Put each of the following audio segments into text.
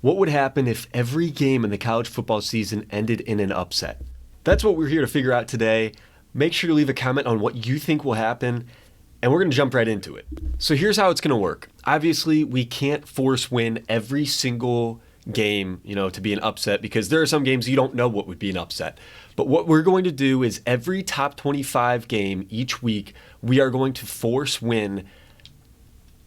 What would happen if every game in the college football season ended in an upset? That's what we're here to figure out today. Make sure to leave a comment on what you think will happen, and we're going to jump right into it. So here's how it's going to work. Obviously, we can't force win every single game, to be an upset, because there are some games you don't know what would be an upset. But what we're going to do is every top 25 game each week, we are going to force win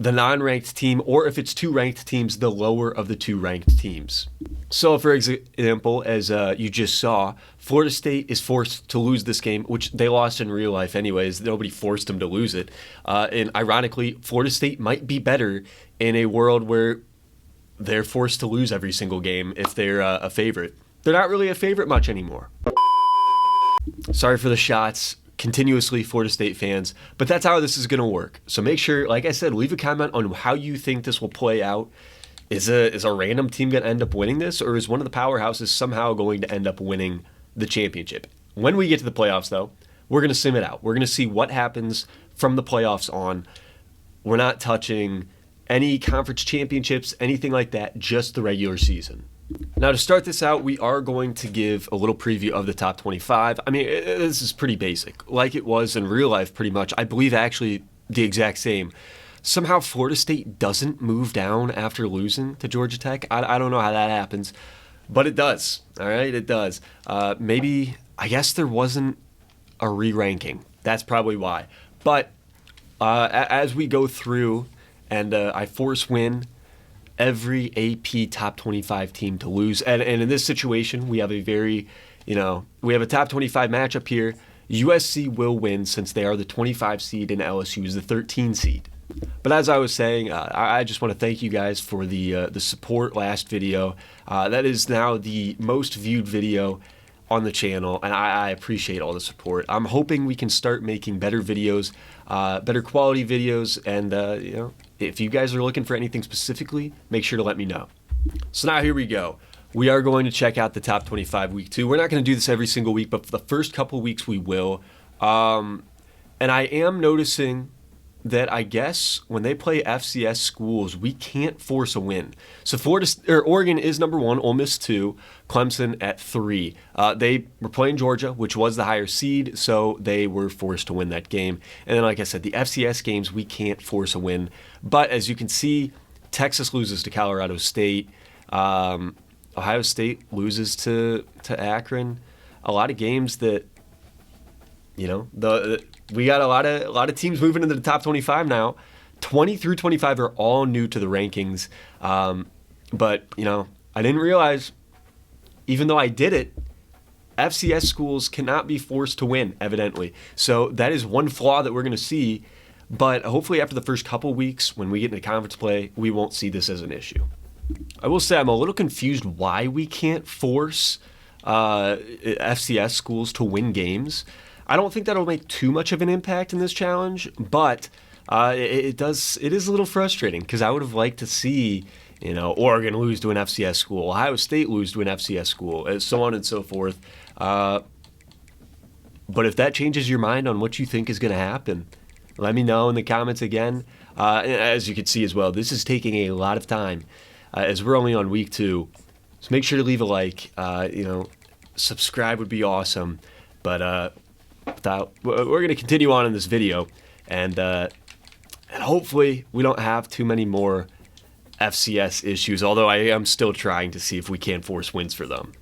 the non-ranked team, or if it's two ranked teams, the lower of the two ranked teams. So for example, as you just saw, Florida State is forced to lose this game, which they lost in real life anyways. Nobody forced them to lose it. And ironically, Florida State might be better in a world where they're forced to lose every single game if they're a favorite. They're not really a favorite much anymore. Sorry for the shots. Continuously Florida State fans, but that's how this is going to work. So make sure, like I said, leave a comment on how you think this will play out. Is a random team going to end up winning this, or is one of the powerhouses somehow going to end up winning the championship? When we get to the playoffs, though, we're going to sim it out. We're going to see what happens from the playoffs on. We're not touching any conference championships, anything like that, just the regular season. Now, to start this out, we are going to give a little preview of the top 25. I mean, this is pretty basic, like it was in real life pretty much. I believe actually the exact same. Somehow Florida State doesn't move down after losing to Georgia Tech. I don't know how that happens, but it does. All right, it does. Maybe, I guess there wasn't a re-ranking. That's probably why. But as we go through and I force win every AP top 25 team to lose. And in this situation, we have a very, we have a top 25 matchup here. USC will win since they are the 25 seed and LSU is the 13 seed. But as I was saying, I just want to thank you guys for the support last video. That is now the most viewed video on the channel, and I appreciate all the support. I'm hoping we can start making better videos, better quality videos, and if you guys are looking for anything specifically, make sure to let me know. So now here we go. We are going to check out the top 25 week 2. We're not going to do this every single week, but for the first couple weeks we will. And I am noticing that I guess when they play FCS schools, we can't force a win. So Oregon is number 1, Ole Miss 2, Clemson at 3. They were playing Georgia, which was the higher seed, so they were forced to win that game. And then, like I said, the FCS games, we can't force a win. But as you can see, Texas loses to Colorado State. Ohio State loses to Akron. A lot of games that, we got a lot of teams moving into the top 25 now. 20 through 25 are all new to the rankings. But, I didn't realize, even though I did it, FCS schools cannot be forced to win, evidently. So that is one flaw that we're going to see. But hopefully after the first couple weeks, when we get into conference play, we won't see this as an issue. I will say I'm a little confused why we can't force FCS schools to win games. I don't think that'll make too much of an impact in this challenge, but it is a little frustrating because I would have liked to see, Oregon lose to an FCS school, Ohio State lose to an FCS school, and so on and so forth. But if that changes your mind on what you think is going to happen, let me know in the comments again. As you can see as well, this is taking a lot of time as we're only on week 2. So make sure to leave a like. Subscribe would be awesome. But we're going to continue on in this video, and hopefully we don't have too many more FCS issues, although I am still trying to see if we can force wins for them.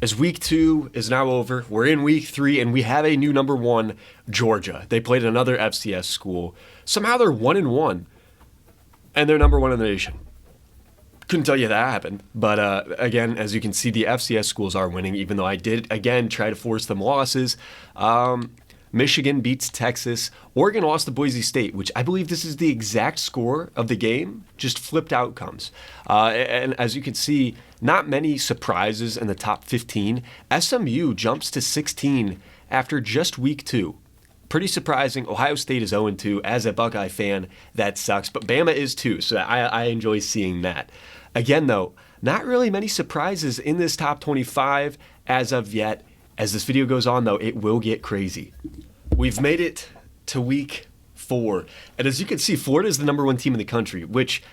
As week 2 is now over, we're in week 3, and we have a new number 1, Georgia. They played another FCS school. Somehow they're 1-1, and they're number 1 in the nation. Couldn't tell you that happened, but again, as you can see, the FCS schools are winning, even though I did, again, try to force them losses. Michigan beats Texas. Oregon lost to Boise State, which I believe this is the exact score of the game, just flipped outcomes. And as you can see, not many surprises in the top 15. SMU jumps to 16 after just week 2. Pretty surprising. Ohio State is 0-2. As a Buckeye fan, that sucks, but Bama is too, so I enjoy seeing that. Again, though, not really many surprises in this top 25 as of yet. As this video goes on, though, it will get crazy. We've made it to week 4, and as you can see, Florida is the number 1 team in the country, which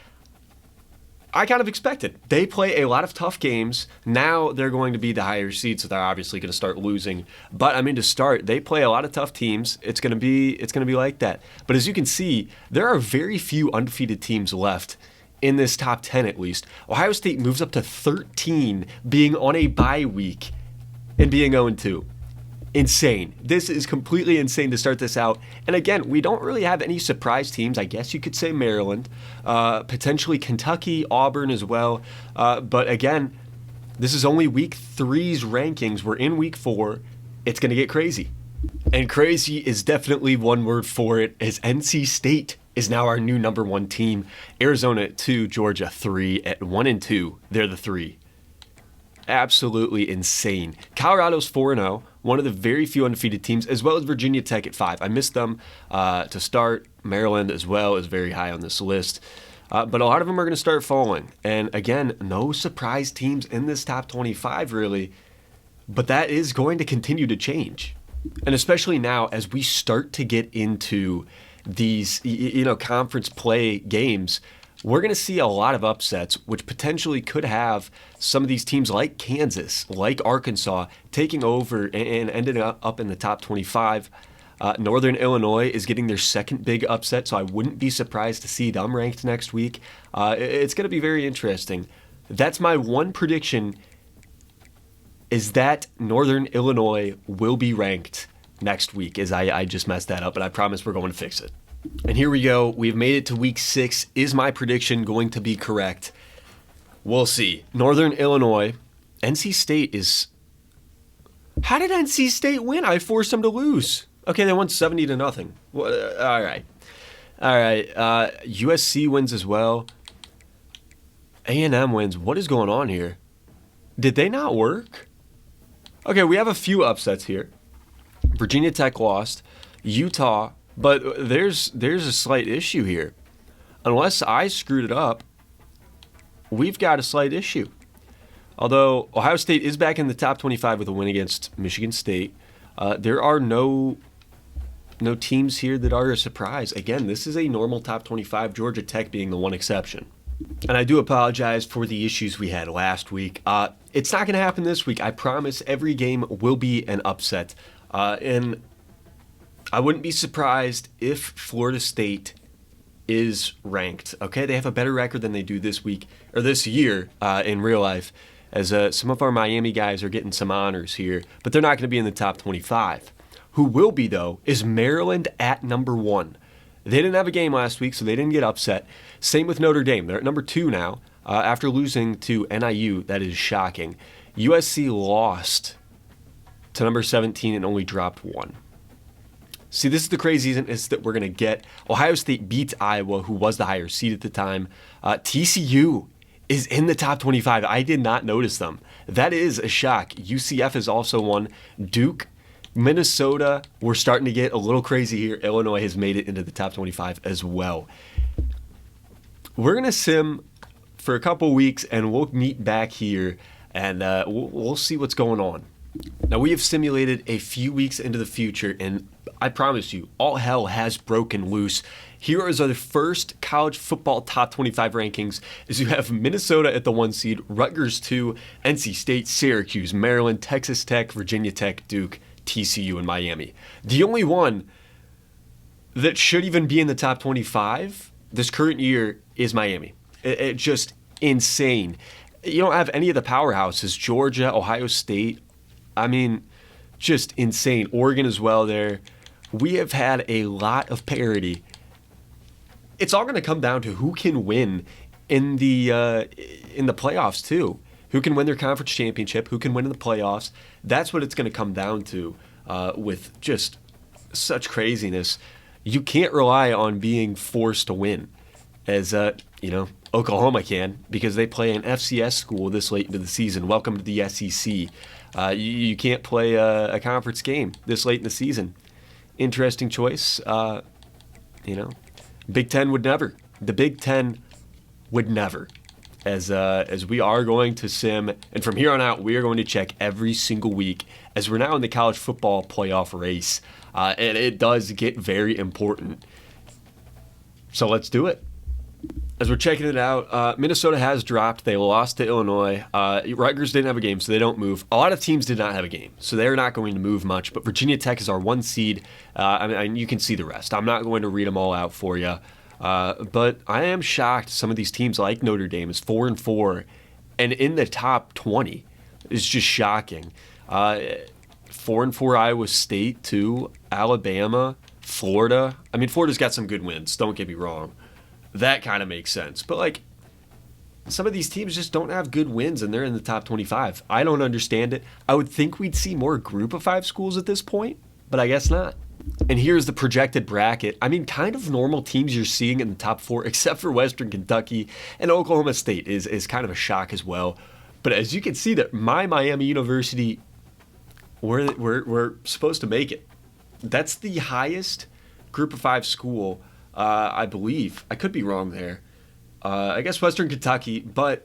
I kind of expected. They play a lot of tough games. Now they're going to be the higher seed, so they're obviously going to start losing. But I mean, to start, they play a lot of tough teams. It's going to be like that. But as you can see, there are very few undefeated teams left in this top 10 at least. Ohio State moves up to 13, being on a bye week and being 0-2. Insane. This is completely insane to start this out. And again, we don't really have any surprise teams. I guess you could say Maryland, potentially Kentucky, Auburn as well. But again, this is only week 3's rankings. We're in week 4. It's going to get crazy. And crazy is definitely one word for it, as NC State is now our new number 1 team. Arizona at 2, Georgia 3 at 1-2. They're the 3. Absolutely insane. Colorado's 4-0, one of the very few undefeated teams, as well as Virginia Tech at 5. I missed them to start. Maryland as well is very high on this list. But a lot of them are going to start falling. And again, no surprise teams in this top 25 really. But that is going to continue to change. And especially now as we start to get into these conference play games, we're going to see a lot of upsets, which potentially could have some of these teams like Kansas, like Arkansas, taking over and ending up in the top 25. Northern Illinois is getting their second big upset, so I wouldn't be surprised to see them ranked next week. It's going to be very interesting. That's my one prediction, is that Northern Illinois will be ranked next week, as I just messed that up, but I promise we're going to fix it. And here we go. We've made it to week 6. Is my prediction going to be correct? We'll see. Northern Illinois. NC State is... How did NC State win? I forced them to lose. Okay, they won 70-0. Well, all right. USC wins as well. A&M wins. What is going on here? Did they not work? Okay, we have a few upsets here. Virginia Tech lost. Utah... But there's a slight issue here. Unless I screwed it up, we've got a slight issue. Although Ohio State is back in the top 25 with a win against Michigan State, there are no teams here that are a surprise. Again, this is a normal top 25, Georgia Tech being the one exception. And I do apologize for the issues we had last week. It's not going to happen this week. I promise every game will be an upset. And I wouldn't be surprised if Florida State is ranked. Okay, they have a better record than they do this week or this year in real life, as some of our Miami guys are getting some honors here, but they're not going to be in the top 25. Who will be, though, is Maryland at number 1. They didn't have a game last week, so they didn't get upset. Same with Notre Dame. They're at number 2 now after losing to NIU. That is shocking. USC lost to number 17 and only dropped 1. See, this is the craziness that we're going to get. Ohio State beats Iowa, who was the higher seed at the time. TCU is in the top 25. I did not notice them. That is a shock. UCF is also one. Duke, Minnesota, we're starting to get a little crazy here. Illinois has made it into the top 25 as well. We're going to sim for a couple weeks, and we'll meet back here, and we'll see what's going on. Now, we have simulated a few weeks into the future, and I promise you, all hell has broken loose. Here is our first college football top 25 rankings, as you have Minnesota at the 1 seed, Rutgers 2, NC State, Syracuse, Maryland, Texas Tech, Virginia Tech, Duke, TCU, and Miami. The only one that should even be in the top 25 this current year is Miami. It just insane. You don't have any of the powerhouses, Georgia, Ohio State. I mean, just insane. Oregon as well there. We have had a lot of parity. It's all going to come down to who can win in the playoffs too. Who can win their conference championship? Who can win in the playoffs? That's what it's going to come down to with just such craziness. You can't rely on being forced to win, as Oklahoma can, because they play an FCS school this late into the season. Welcome to the SEC. You can't play a conference game this late in the season. Interesting choice. Big Ten would never. The Big Ten would never. As we are going to sim, and from here on out, we are going to check every single week, as we're now in the college football playoff race. And it does get very important. So let's do it. As we're checking it out, Minnesota has dropped. They lost to Illinois. Rutgers didn't have a game, so they don't move. A lot of teams did not have a game, so they're not going to move much. But Virginia Tech is our 1 seed. You can see the rest. I'm not going to read them all out for you. But I am shocked some of these teams like Notre Dame is 4-4 and in the top 20 is just shocking. 4-4 Iowa State too, Alabama, Florida. I mean, Florida's got some good wins, don't get me wrong. That kind of makes sense. But like some of these teams just don't have good wins and they're in the top 25. I don't understand it. I would think we'd see more group of 5 schools at this point, but I guess not. And here's the projected bracket. I mean, kind of normal teams you're seeing in the top 4, except for Western Kentucky, and Oklahoma State is kind of a shock as well. But as you can see, that my Miami University, we're supposed to make it. That's the highest group of 5 school, I believe. I could be wrong there. I guess Western Kentucky, but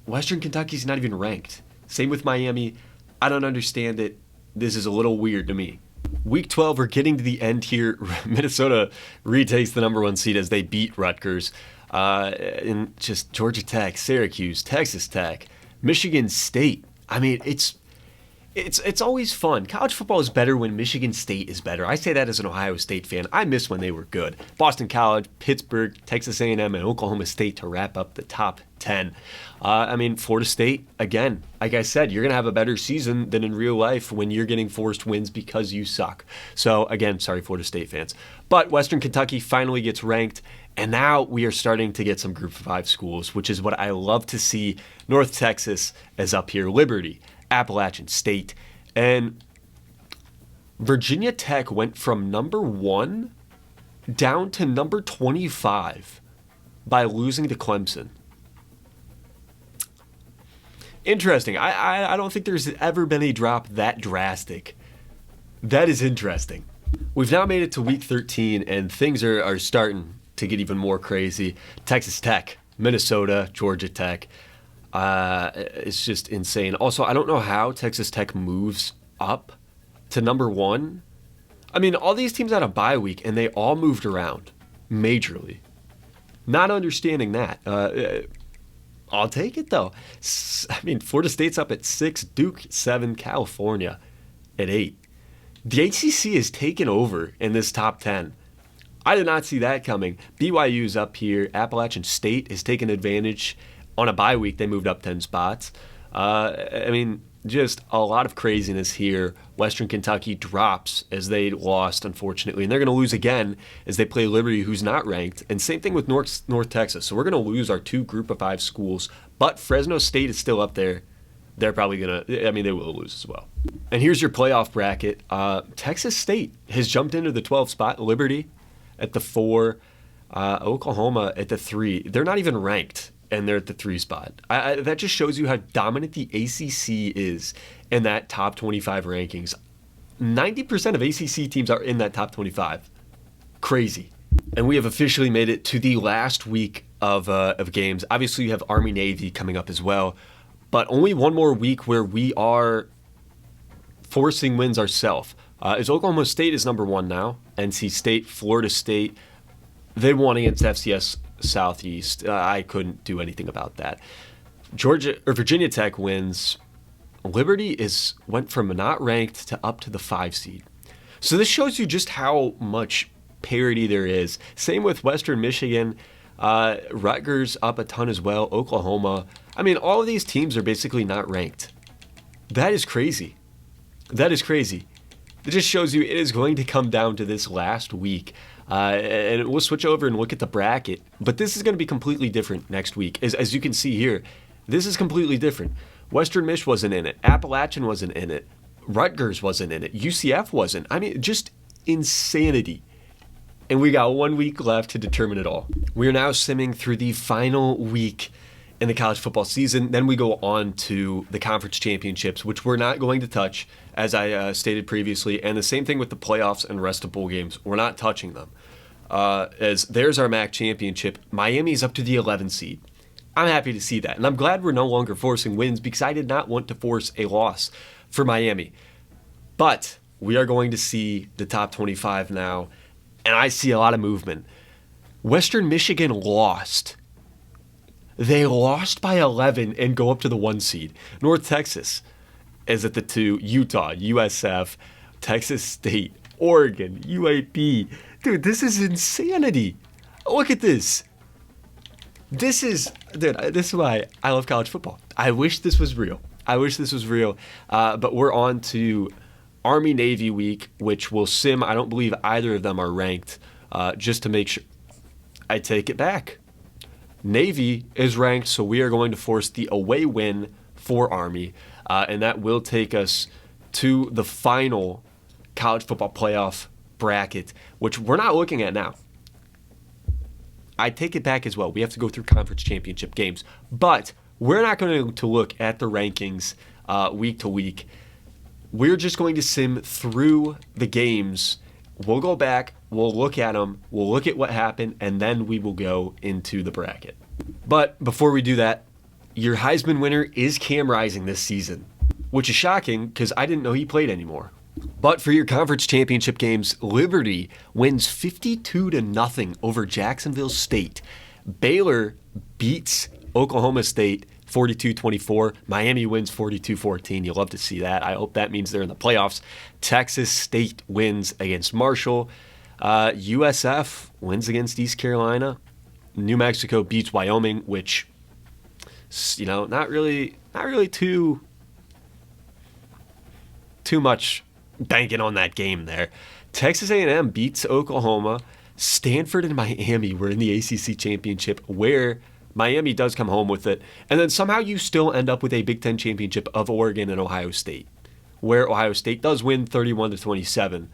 Western Kentucky's not even ranked. Same with Miami. I don't understand it. This is a little weird to me. Week 12, we're getting to the end here. Minnesota retakes the number 1 seed as they beat Rutgers. And just Georgia Tech, Syracuse, Texas Tech, Michigan State. I mean, it's always fun. College football is better when Michigan State is better. I say that as an Ohio State fan. I miss when they were good. Boston College, Pittsburgh, Texas A&M, and Oklahoma State to wrap up the top 10. I mean, Florida State, again, like I said, you're going to have a better season than in real life when you're getting forced wins because you suck. So, again, sorry, Florida State fans. But Western Kentucky finally gets ranked, and now we are starting to get some Group of 5 schools, which is what I love to see. North Texas is up here, Liberty, Appalachian State, and Virginia Tech went from number 1 down to number 25 by losing to Clemson. Interesting. I don't think there's ever been a drop that drastic. That is interesting. We've now made it to week 13, and things are starting to get even more crazy. Texas Tech, Minnesota, Georgia Tech. It's just insane. Also, I don't know how Texas Tech moves up to number 1. I mean, all these teams had a bye week, and they all moved around majorly. Not understanding that. I'll take it, though. I mean, Florida State's up at 6, Duke 7, California at 8. The ACC is taken over in this top 10. I did not see that coming. BYU's up here. Appalachian State has taken advantage. On a bye week, they moved up 10 spots. I mean, just a lot of craziness here. Western Kentucky drops as they lost, unfortunately, and they're going to lose again as they play Liberty, who's not ranked. And same thing with North Texas. So we're going to lose our 2 Group of 5 schools, but Fresno State is still up there. They're probably going to, I mean, they will lose as well. And here's your playoff bracket. Texas State has jumped into the 12th spot. Liberty at the 4, Oklahoma at the 3. They're not even ranked, and they're at the 3 spot. That just shows you how dominant the ACC is in that top 25 rankings. 90% of ACC teams are in that top 25. Crazy. And we have officially made it to the last week of games. Obviously, you have Army-Navy coming up as well, but only one more week where we are forcing wins ourselves. As Oklahoma State is number 1 now. NC State, Florida State, they won against FCS Southeast. I couldn't do anything about that. Virginia Tech wins. Liberty went from not ranked to up to the 5 seed. So this shows you just how much parity there is. Same with Western Michigan. Rutgers up a ton as well. Oklahoma. I mean, all of these teams are basically not ranked. That is crazy. That is crazy. It just shows you it is going to come down to this last week. And we'll switch over and look at the bracket. But this is going to be completely different next week. As you can see here, this is completely different. Western Mich wasn't in it. Appalachian wasn't in it. Rutgers wasn't in it. UCF wasn't. I mean, just insanity. And we got 1 week left to determine it all. We are now simming through the final week in the college football season. Then we go on to the conference championships, which we're not going to touch, as I stated previously. And the same thing with the playoffs and rest of bowl games. We're not touching them. As there's our MAC championship. Miami's up to the 11 seed. I'm happy to see that. And I'm glad we're no longer forcing wins because I did not want to force a loss for Miami. But we are going to see the top 25 now. And I see a lot of movement. Western Michigan lost. They lost by 11 and go up to the 1 seed. North Texas is at the 2. Utah, USF, Texas State, Oregon, UAB. Dude, this is insanity. Look at this. This is why I love college football. I wish this was real. But we're on to Army-Navy week, which will sim. I don't believe either of them are ranked. Just to make sure. I take it back. Navy is ranked, so we are going to force the away win for Army. And that will take us to the final college football playoff bracket, which we're not looking at now. I take it back as well. We have to go through conference championship games. But we're not going to look at the rankings week to week. We're just going to sim through the games. We'll go back, we'll look at them, we'll look at what happened, and then we will go into the bracket. But before we do that, your Heisman winner is Cam Rising this season, which is shocking because I didn't know he played anymore. But for your conference championship games, Liberty wins 52-0 over Jacksonville State. Baylor beats Oklahoma State 42-24. Miami wins 42-14. You'll love to see that. I hope that means they're in the playoffs. Texas State wins against Marshall. USF wins against East Carolina. New Mexico beats Wyoming, which, not really too much banking on that game there. Texas A&M beats Oklahoma. Stanford and Miami were in the ACC championship, where Miami does come home with it. And then somehow you still end up with a Big Ten championship of Oregon and Ohio State, where Ohio State does win 31-27.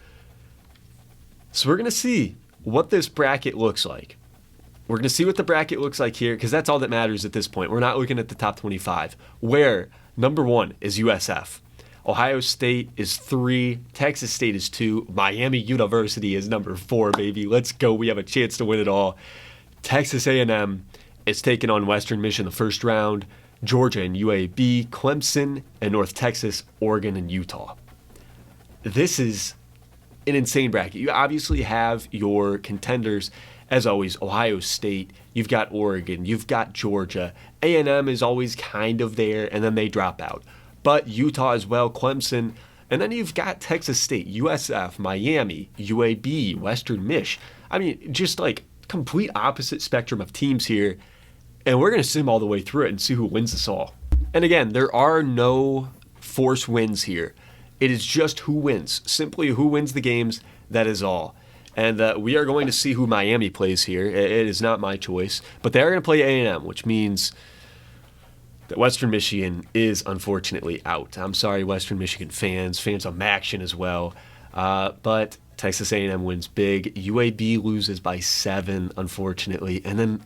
So we're going to see what this bracket looks like. We're going to see what the bracket looks like here, because that's all that matters at this point. We're not looking at the top 25, where number 1 is USF. Ohio State is 3. Texas State is 2. Miami University is number 4, baby. Let's go. We have a chance to win it all. Texas A&M is taking on Western Michigan the first round. Georgia and UAB, Clemson and North Texas, Oregon and Utah. This is an insane bracket. You obviously have your contenders, as always, Ohio State. You've got Oregon. You've got Georgia. A&M is always kind of there, and then they drop out. But Utah as well, Clemson. And then you've got Texas State, USF, Miami, UAB, Western Mich. I mean, just like complete opposite spectrum of teams here. And we're going to sim all the way through it and see who wins this all. And again, there are no force wins here. It is just who wins. Simply who wins the games, that is all. And we are going to see who Miami plays here. It is not my choice. But they are going to play A&M, which means that Western Michigan is unfortunately out. I'm sorry, Western Michigan fans of Maction as well. But Texas A&M wins big. UAB loses by 7, unfortunately. And then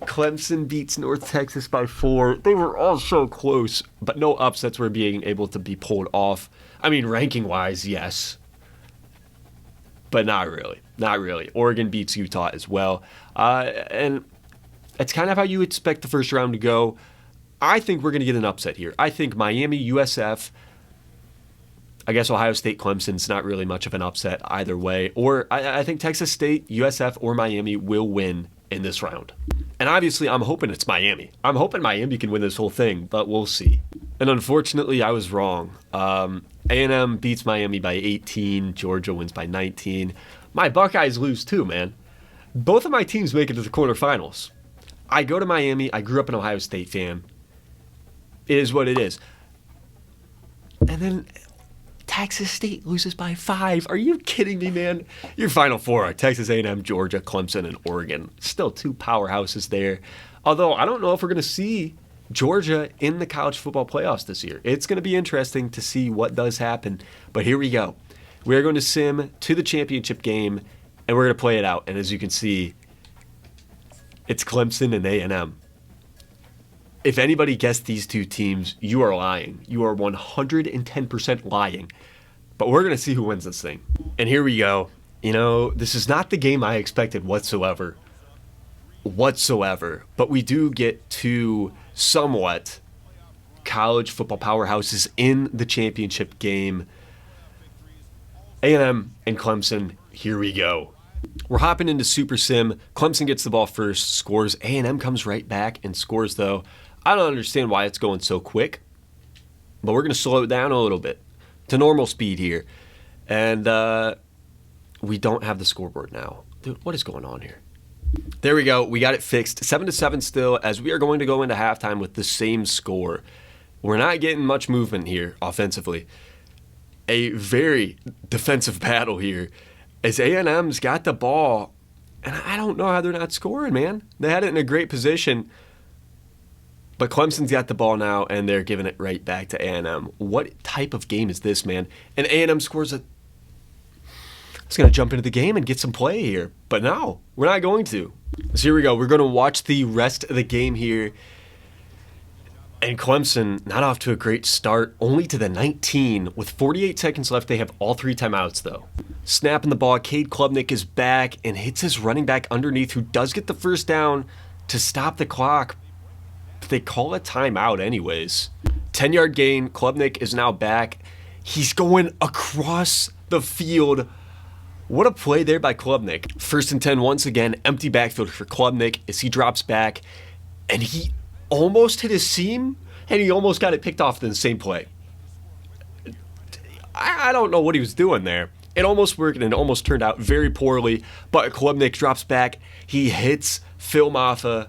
Clemson beats North Texas by 4. They were all so close, but no upsets were being able to be pulled off. I mean, ranking-wise, yes. But not really. Not really. Oregon beats Utah as well. And it's kind of how you expect the first round to go. I think we're going to get an upset here. I think Miami, USF, I guess Ohio State, Clemson's not really much of an upset either way. Or I think Texas State, USF, or Miami will win in this round. And obviously, I'm hoping it's Miami. I'm hoping Miami can win this whole thing, but we'll see. And unfortunately, I was wrong. A&M beats Miami by 18. Georgia wins by 19. My Buckeyes lose too, man. Both of my teams make it to the quarterfinals. I go to Miami. I grew up an Ohio State fan. It is what it is. And then Texas State loses by 5. Are you kidding me, man? Your Final Four are Texas A&M, Georgia, Clemson, and Oregon. Still 2 powerhouses there. Although I don't know if we're going to see Georgia in the college football playoffs this year. It's going to be interesting to see what does happen. But here we go. We're going to sim to the championship game, and we're going to play it out. And as you can see, it's Clemson and A&M. If anybody guessed these 2 teams, you are lying. You are 110% lying. But we're going to see who wins this thing. And here we go. This is not the game I expected whatsoever. But we do get 2 somewhat college football powerhouses in the championship game. A&M and Clemson, here we go. We're hopping into Super Sim. Clemson gets the ball first, scores. A&M comes right back and scores, though. I don't understand why it's going so quick, but we're going to slow it down a little bit to normal speed here. And we don't have the scoreboard now. Dude, what is going on here? There we go. We got it fixed. 7-7 still, as we are going to go into halftime with the same score. We're not getting much movement here offensively. A very defensive battle here as A&M's got the ball, and I don't know how they're not scoring, man. They had it in a great position, but Clemson's got the ball now, and they're giving it right back to A&M. What type of game is this, man? And A&M scores a... It's going to jump into the game and get some play here, but no, we're not going to. So here we go. We're going to watch the rest of the game here. And Clemson, not off to a great start, only to the 19. With 48 seconds left, they have all 3 timeouts, though. Snapping the ball, Cade Klubnik is back and hits his running back underneath, who does get the first down to stop the clock. But they call a timeout anyways. 10-yard gain, Klubnik is now back. He's going across the field. What a play there by Klubnik. 1st and 10 once again, empty backfield for Klubnik as he drops back. And he almost hit his seam, and he almost got it picked off in the same play. I don't know what he was doing there. It almost worked, and it almost turned out very poorly, but Klubnik drops back. He hits Phil Maffa.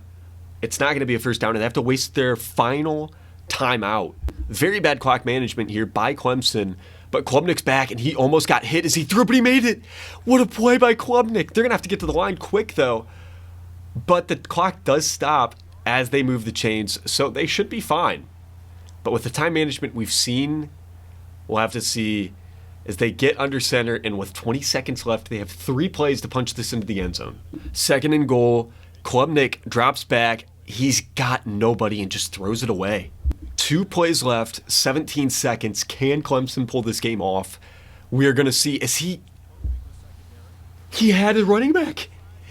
It's not going to be a first down, and they have to waste their final timeout. Very bad clock management here by Clemson, but Klubnik's back, and he almost got hit as he threw, but he made it. What a play by Klubnik. They're going to have to get to the line quick, though, but the clock does stop as they move the chains, so they should be fine. But with the time management we've seen, we'll have to see as they get under center, and with 20 seconds left, they have 3 plays to punch this into the end zone. 2nd and goal, Klubnik drops back, he's got nobody and just throws it away. 2 plays left, 17 seconds. Can Clemson pull this game off? We are going to see as he had a running back.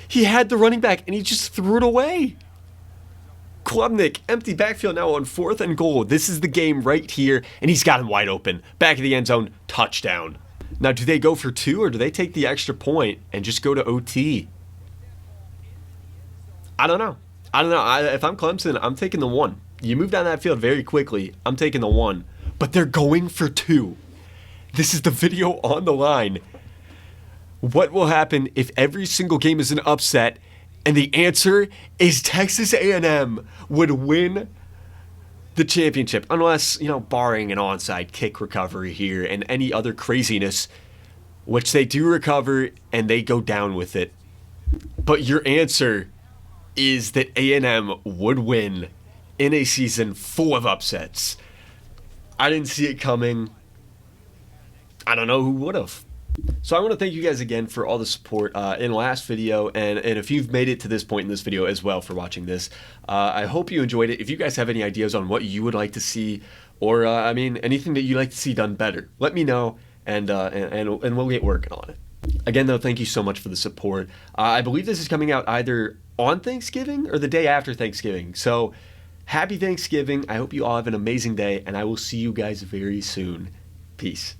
He had the running back, and he just threw it away. Klubnik, empty backfield now on 4th and goal. This is the game right here, and he's got him wide open. Back of the end zone, touchdown. Now, do they go for 2, or do they take the extra point and just go to OT? I don't know. If I'm Clemson, I'm taking the 1. You move down that field very quickly. I'm taking the 1. But they're going for 2. This is the video on the line. What will happen if every single game is an upset? And the answer is Texas A&M would win the championship, unless, barring an onside kick recovery here and any other craziness, which they do recover and they go down with it. But your answer is that A&M would win in a season full of upsets. I didn't see it coming. I don't know who would have. So I want to thank you guys again for all the support in the last video, and if you've made it to this point in this video as well for watching this. I hope you enjoyed it. If you guys have any ideas on what you would like to see, or anything that you'd like to see done better, let me know, and we'll get working on it. Again, though, thank you so much for the support. I believe this is coming out either on Thanksgiving or the day after Thanksgiving. So happy Thanksgiving. I hope you all have an amazing day, and I will see you guys very soon. Peace.